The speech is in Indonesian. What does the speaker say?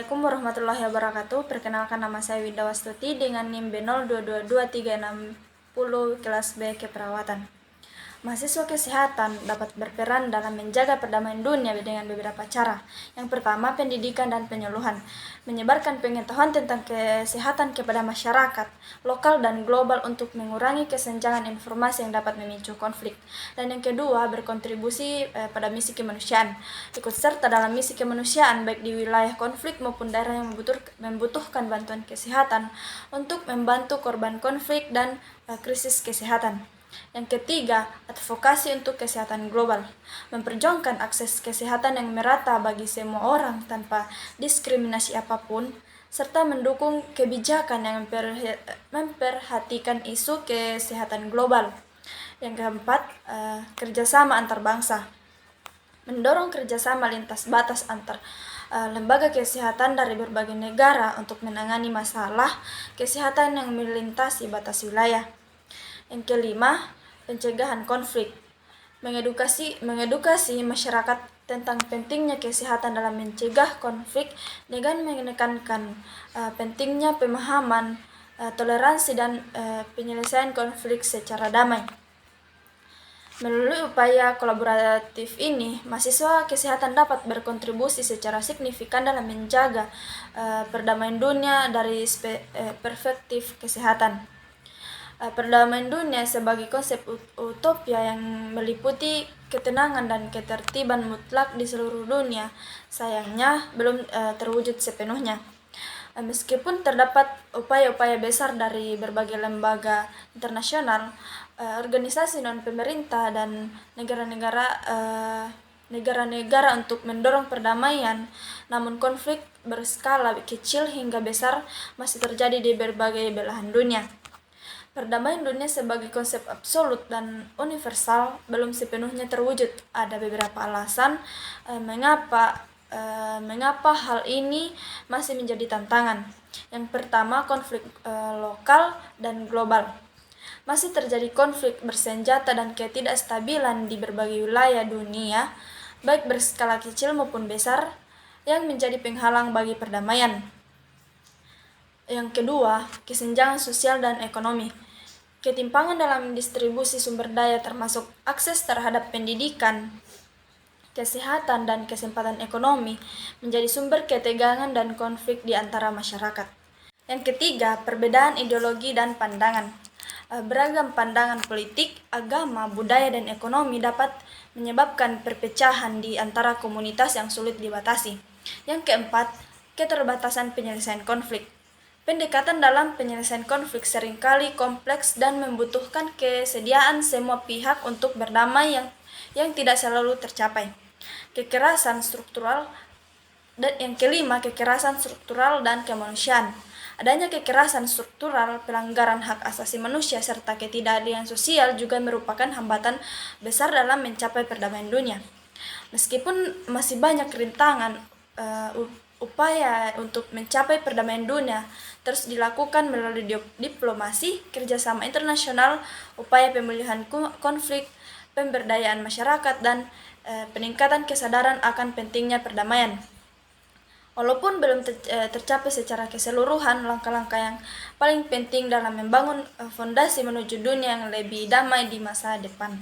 Assalamualaikum warahmatullahi wabarakatuh. Perkenalkan, nama saya Winda Wastuti dengan NIM B022236 kelas B keperawatan. Mahasiswa kesehatan dapat berperan dalam menjaga perdamaian dunia dengan beberapa cara. Yang pertama, pendidikan dan penyuluhan. Menyebarkan pengetahuan tentang kesehatan kepada masyarakat lokal dan global untuk mengurangi kesenjangan informasi yang dapat memicu konflik. Dan yang kedua, berkontribusi pada misi kemanusiaan. Ikut serta dalam misi kemanusiaan baik di wilayah konflik maupun daerah yang membutuhkan bantuan kesehatan untuk membantu korban konflik dan krisis kesehatan. Yang ketiga, advokasi untuk kesehatan global. Memperjuangkan akses kesehatan yang merata bagi semua orang tanpa diskriminasi apapun, serta mendukung kebijakan yang memperhatikan isu kesehatan global. Yang keempat, kerjasama antar bangsa. Mendorong kerjasama lintas batas antar lembaga kesehatan dari berbagai negara untuk menangani masalah kesehatan yang melintasi batas wilayah. Yang kelima, pencegahan konflik. Mengedukasi masyarakat tentang pentingnya kesehatan dalam mencegah konflik dengan menekankan pentingnya pemahaman, toleransi dan penyelesaian konflik secara damai. Melalui upaya kolaboratif ini, mahasiswa kesehatan dapat berkontribusi secara signifikan dalam menjaga perdamaian dunia dari perspektif kesehatan. Perdamaian dunia sebagai konsep utopia yang meliputi ketenangan dan ketertiban mutlak di seluruh dunia, sayangnya belum terwujud sepenuhnya. Meskipun terdapat upaya-upaya besar dari berbagai lembaga internasional, organisasi non-pemerintah dan negara-negara untuk mendorong perdamaian, namun konflik berskala kecil hingga besar masih terjadi di berbagai belahan dunia. Perdamaian dunia sebagai konsep absolut dan universal belum sepenuhnya terwujud. Ada beberapa alasan mengapa hal ini masih menjadi tantangan. Yang pertama, konflik lokal dan global. Masih terjadi konflik bersenjata dan ketidakstabilan di berbagai wilayah dunia, baik berskala kecil maupun besar, yang menjadi penghalang bagi perdamaian. Yang kedua, kesenjangan sosial dan ekonomi. Ketimpangan dalam distribusi sumber daya termasuk akses terhadap pendidikan, kesehatan, dan kesempatan ekonomi menjadi sumber ketegangan dan konflik di antara masyarakat. Yang ketiga, perbedaan ideologi dan pandangan. Beragam pandangan politik, agama, budaya, dan ekonomi dapat menyebabkan perpecahan di antara komunitas yang sulit dibatasi. Yang keempat, keterbatasan penyelesaian konflik. Pendekatan dalam penyelesaian konflik seringkali kompleks dan membutuhkan kesediaan semua pihak untuk berdamai yang tidak selalu tercapai. Kekerasan struktural. Dan yang kelima, kekerasan struktural dan kemanusiaan. Adanya kekerasan struktural, pelanggaran hak asasi manusia, serta ketidakadilan sosial juga merupakan hambatan besar dalam mencapai perdamaian dunia. Meskipun masih banyak rintangan, upaya untuk mencapai perdamaian dunia terus dilakukan melalui diplomasi, kerjasama internasional, upaya pemulihan konflik, pemberdayaan masyarakat, dan peningkatan kesadaran akan pentingnya perdamaian. Walaupun belum tercapai secara keseluruhan, langkah-langkah yang paling penting dalam membangun fondasi menuju dunia yang lebih damai di masa depan.